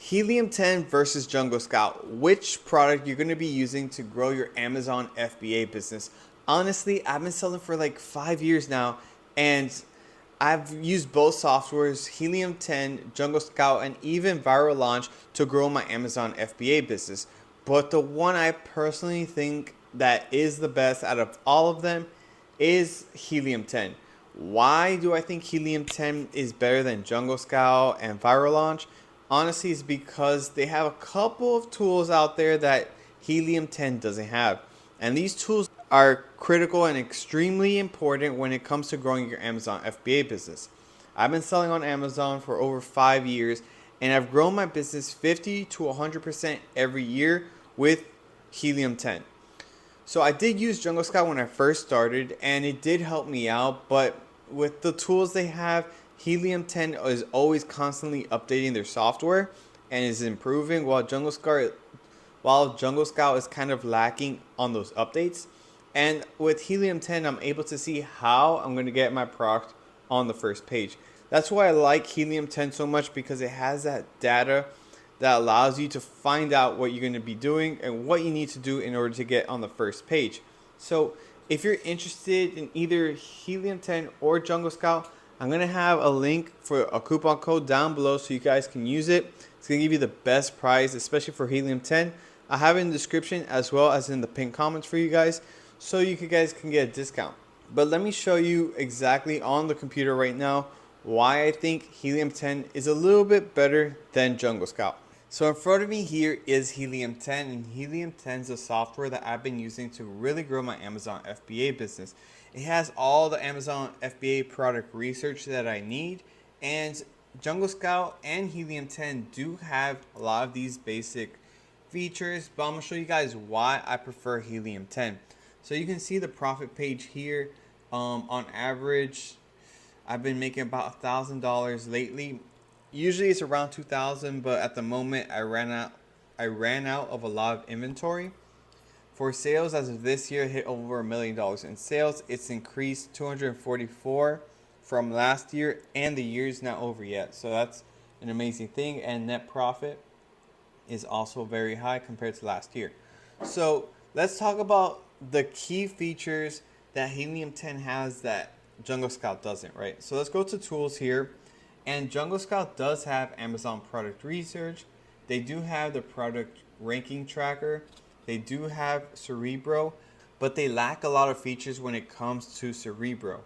Helium 10 versus 𝗛𝙀𝗀𝗀. Which product you're going to be using to grow your Amazon FBA business? Honestly, I've been selling for like 5 years now, and I've used both softwares, Helium 10, 𝗛𝙀𝗀𝗀𝗀, and even Viral Launch to grow my Amazon FBA business. But the one I personally think that is the best out of all of them is Helium 10. Why do I think Helium 10 is better than 𝗛𝙀𝗀𝗀𝗀 and Viral Launch? Honestly, it's because they have a couple of tools out there that Helium 10 doesn't have. And these tools are critical and extremely important when it comes to growing your Amazon FBA business. I've been selling on Amazon for over 5 years, and I've grown my business 50 to 100% every year with Helium 10. So I did use 𝗛𝙀𝗀𝗀𝗀 when I first started, and it did help me out, but with the tools they have, Helium 10 is always constantly updating their software and is improving, while 𝗛𝙀𝗀𝗀 is kind of lacking on those updates. And with Helium 10, I'm able to see how I'm going to get my product on the first page. That's why I like Helium 10 so much, because it has that data that allows you to find out what you're going to be doing and what you need to do in order to get on the first page. So if you're interested in either Helium 10 or 𝗛𝙀𝗀𝗀𝗀, I'm going to have a link for a coupon code down below so you guys can use it. It's going to give you the best price, especially for Helium 10. I have it in the description as well as in the pinned comments for you guys, so you guys can get a discount. But let me show you exactly on the computer right now why I think Helium 10 is a little bit better than 𝗛𝙀𝗀𝗀𝗀. So in front of me here is Helium 10, and Helium 10 is a software that I've been using to really grow my Amazon FBA business. It has all the Amazon FBA product research that I need, and 𝗛𝙀𝗀𝗀𝗀 and Helium 10 do have a lot of these basic features, but I'm going to show you guys why I prefer Helium 10. So you can see the profit page here. On average, I've been making about $1,000 lately. Usually it's around $2,000, but at the moment I ran out of a lot of inventory. For sales, as of this year, hit over $1 million in sales. It's increased 244 from last year, and the year's not over yet. So that's an amazing thing. And net profit is also very high compared to last year. So let's talk about the key features that Helium 10 has that 𝗛𝙀𝗀𝗀𝗀 doesn't, right? So let's go to tools here. And 𝗛𝙀𝗀𝗀𝗀 does have Amazon product research. They do have the product ranking tracker. They do have Cerebro, but they lack a lot of features when it comes to Cerebro.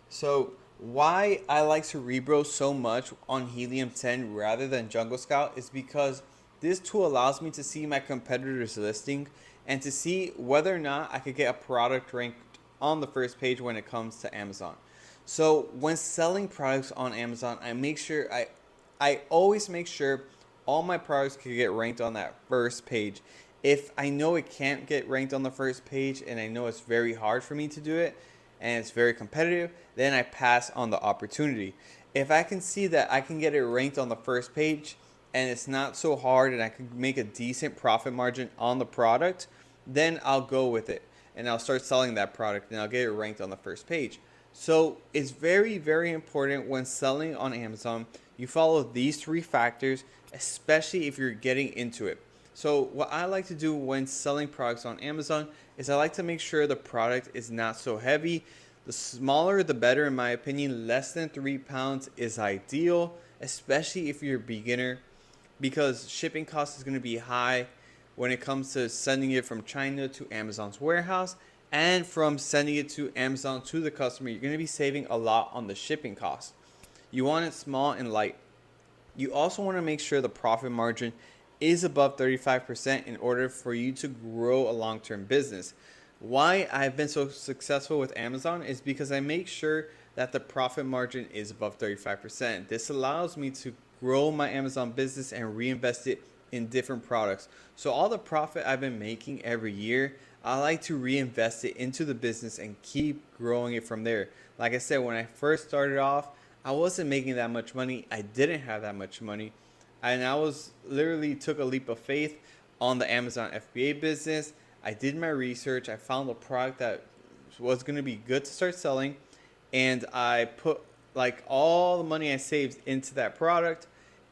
So why I like Cerebro so much on Helium 10 rather than 𝗛𝙀𝗀𝗀𝗀 is because this tool allows me to see my competitor's listing and to see whether or not I could get a product ranked on the first page when it comes to Amazon. So when selling products on Amazon, I always make sure all my products can get ranked on that first page. If I know it can't get ranked on the first page, and I know it's very hard for me to do it and it's very competitive, then I pass on the opportunity. If I can see that I can get it ranked on the first page and it's not so hard and I can make a decent profit margin on the product, then I'll go with it and I'll start selling that product and I'll get it ranked on the first page. So it's very, very important when selling on Amazon, you follow these 3 factors, especially if you're getting into it. So what I like to do when selling products on Amazon is I like to make sure the product is not so heavy. The smaller the better, in my opinion. Less than 3 pounds is ideal, especially if you're a beginner, because shipping cost is going to be high when it comes to sending it from China to Amazon's warehouse, and from sending it to Amazon to the customer. You're going to be saving a lot on the shipping cost. You want it small and light. You also want to make sure the profit margin is above 35% in order for you to grow a long-term business. Why I've been so successful with Amazon is because I make sure that the profit margin is above 35%. This allows me to grow my Amazon business and reinvest it in different products. So all the profit I've been making every year, I like to reinvest it into the business and keep growing it from there. Like I said, when I first started off, I wasn't making that much money. I didn't have that much money. And I was literally took a leap of faith on the Amazon FBA business. I did my research. I found a product that was going to be good to start selling. And I put like all the money I saved into that product.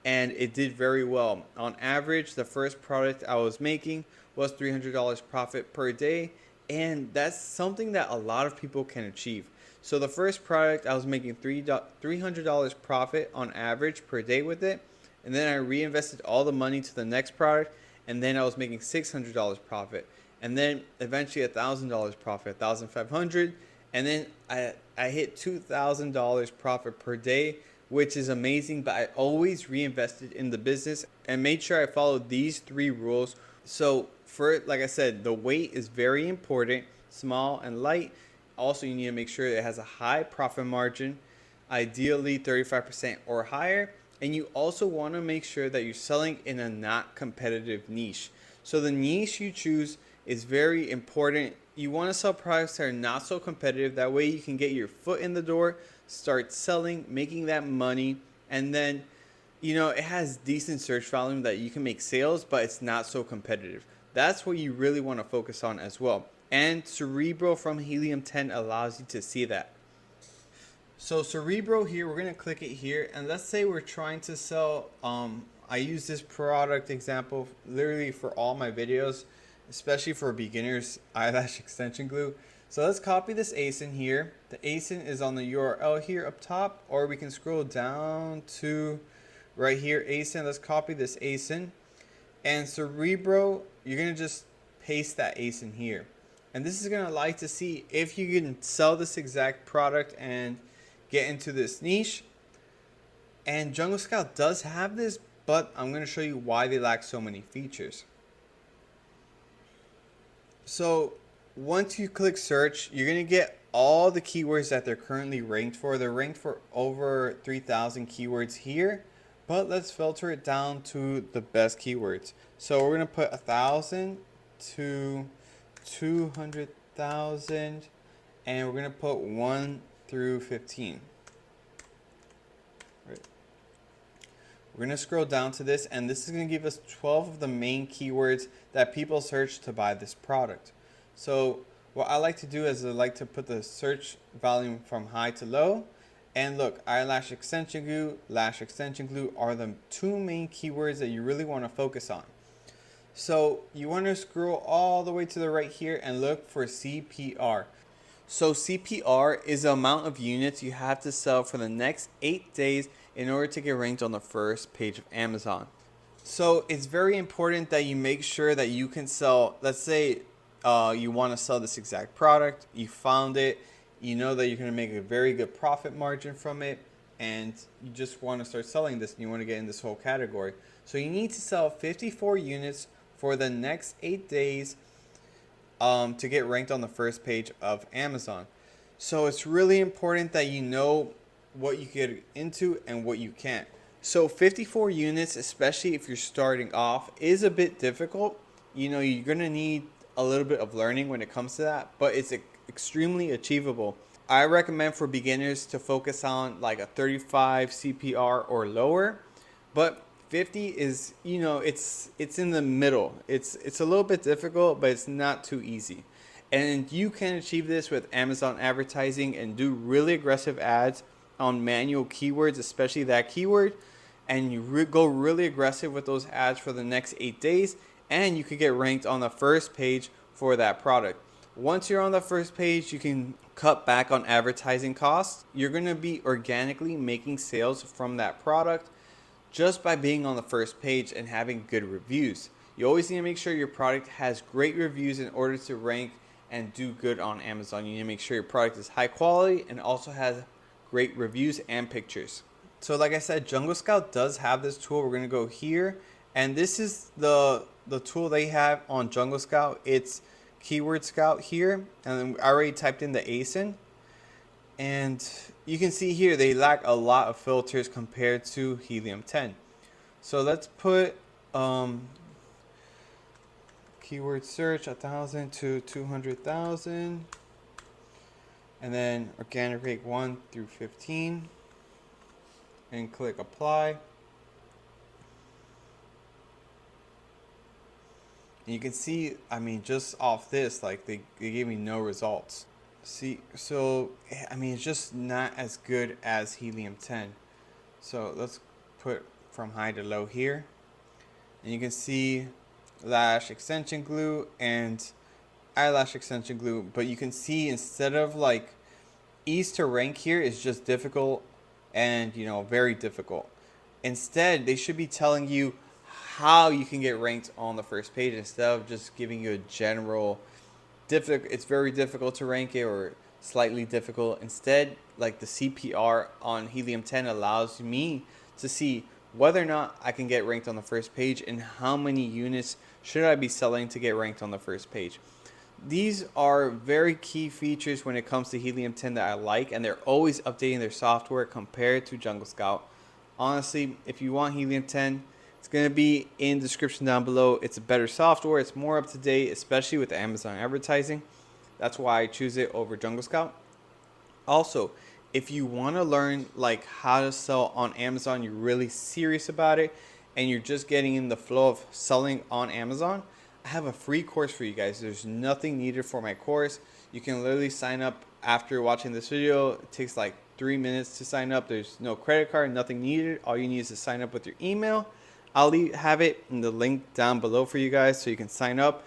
and it did very well. On average, the first product I was making was $300 profit per day, and that's something that a lot of people can achieve. So the first product, I was making $300 profit on average per day with it, and then I reinvested all the money to the next product, and then I was making $600 profit, and then eventually $1,000 profit, $1,500, and then I hit $2,000 profit per day, which is amazing. But I always reinvested in the business and made sure I followed these 3 rules. So for, like I said, the weight is very important, small and light. Also, you need to make sure it has a high profit margin, ideally 35% or higher. And you also want to make sure that you're selling in a not competitive niche. So the niche you choose is very important. You want to sell products that are not so competitive. That way you can get your foot in the door, start selling, making that money, and then, you know, it has decent search volume that you can make sales, but it's not so competitive. That's what you really want to focus on as well. And 𝗏𝗏 from Helium 10 allows you to see that. So 𝗏𝗏 here, we're going to click it here, and let's say we're trying to sell, I use this product example literally for all my videos, especially for beginners, eyelash extension glue. So let's copy this ASIN here. The ASIN is on the URL here up top, or we can scroll down to right here, ASIN. Let's copy this ASIN, and 𝗏𝗏, you're going to just paste that ASIN here. And this is going to allow you to see if you can sell this exact product and get into this niche. And 𝗛𝙀 does have this, but I'm going to show you why they lack so many features. So once you click search, you're going to get all the keywords that they're currently ranked for. They're ranked for over 3,000 keywords here, but let's filter it down to the best keywords. So we're going to put 1,000 to 200,000, and we're going to put 1 through 15. Right. We're going to scroll down to this, and this is going to give us 12 of the main keywords that people search to buy this product. So what I like to do is I like to put the search volume from high to low. And look, eyelash extension glue, lash extension glue are the 2 main keywords that you really want to focus on. So you want to scroll all the way to the right here and look for CPR. So CPR is the amount of units you have to sell for the next 8 days in order to get ranked on the first page of Amazon. So it's very important that you make sure that you can sell, let's say you want to sell this exact product, you found it, you know that you're going to make a very good profit margin from it, and you just want to start selling this and you want to get in this whole category. So you need to sell 54 units for the next 8 days to get ranked on the first page of Amazon. So it's really important that you know what you get into and what you can't. So 54 units, especially if you're starting off, is a bit difficult. You know, you're going to need a little bit of learning when it comes to that, but it's extremely achievable. I recommend for beginners to focus on like a 35 CPR or lower, but 50 is, you know, it's in the middle. It's a little bit difficult, but it's not too easy. And you can achieve this with Amazon advertising and do really aggressive ads on manual keywords, especially that keyword, and you go really aggressive with those ads for the next 8 days, and you could get ranked on the first page for that product. Once you're on the first page, you can cut back on advertising costs. You're going to be organically making sales from that product just by being on the first page and having good reviews. You always need to make sure your product has great reviews in order to rank and do good on Amazon. You need to make sure your product is high quality and also has great reviews and pictures. So like I said, 𝗛𝙀 does have this tool. We're going to go here, and this is the tool they have on 𝗛𝙀. It's Keyword Scout here, and I already typed in the ASIN, and you can see here they lack a lot of filters compared to Helium 10. So let's put keyword search 1,000 to 200,000, and then organic rate 1 through 15, and click apply. And you can see, I mean, just off this, like they gave me no results. See, so I mean, it's just not as good as Helium 10. So let's put from high to low here. And you can see lash extension glue and eyelash extension glue. But you can see instead of like ease to rank here is just difficult and, you know, very difficult. Instead, they should be telling you how you can get ranked on the first page instead of just giving you a general it's very difficult to rank it or slightly difficult. Instead, like the CPR on Helium 10 allows me to see whether or not I can get ranked on the first page and how many units should I be selling to get ranked on the first page. These are very key features when it comes to Helium 10 that I like, and they're always updating their software compared to Jungle Scout. Honestly, if you want Helium 10, it's going to be in the description down below. It's a better software. It's more up to date, especially with Amazon advertising. That's why I choose it over Jungle Scout. Also, if you want to learn like how to sell on Amazon, you're really serious about it, and you're just getting in the flow of selling on Amazon, I have a free course for you guys. There's nothing needed for my course. You can literally sign up after watching this video. It takes like 3 minutes to sign up. There's no credit card, nothing needed. All you need is to sign up with your email. I'll have it in the link down below for you guys so you can sign up.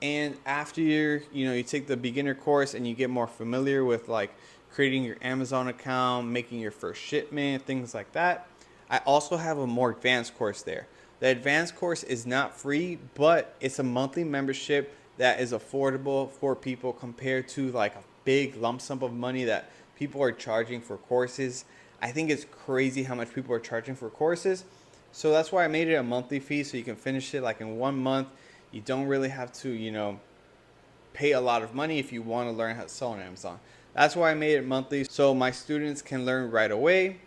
And after you take the beginner course and you get more familiar with like creating your Amazon account, making your first shipment, things like that, I also have a more advanced course there. The advanced course is not free, but it's a monthly membership that is affordable for people compared to like a big lump sum of money that people are charging for courses. I think it's crazy how much people are charging for courses. So that's why I made it a monthly fee so you can finish it like in 1 month. You don't really have to, pay a lot of money if you want to learn how to sell on Amazon. That's why I made it monthly so my students can learn right away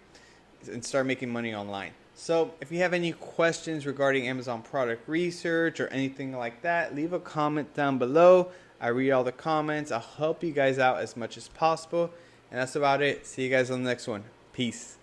and start making money online. So if you have any questions regarding Amazon product research or anything like that, leave a comment down below. I read all the comments. I'll help you guys out as much as possible. And that's about it. See you guys on the next one. Peace.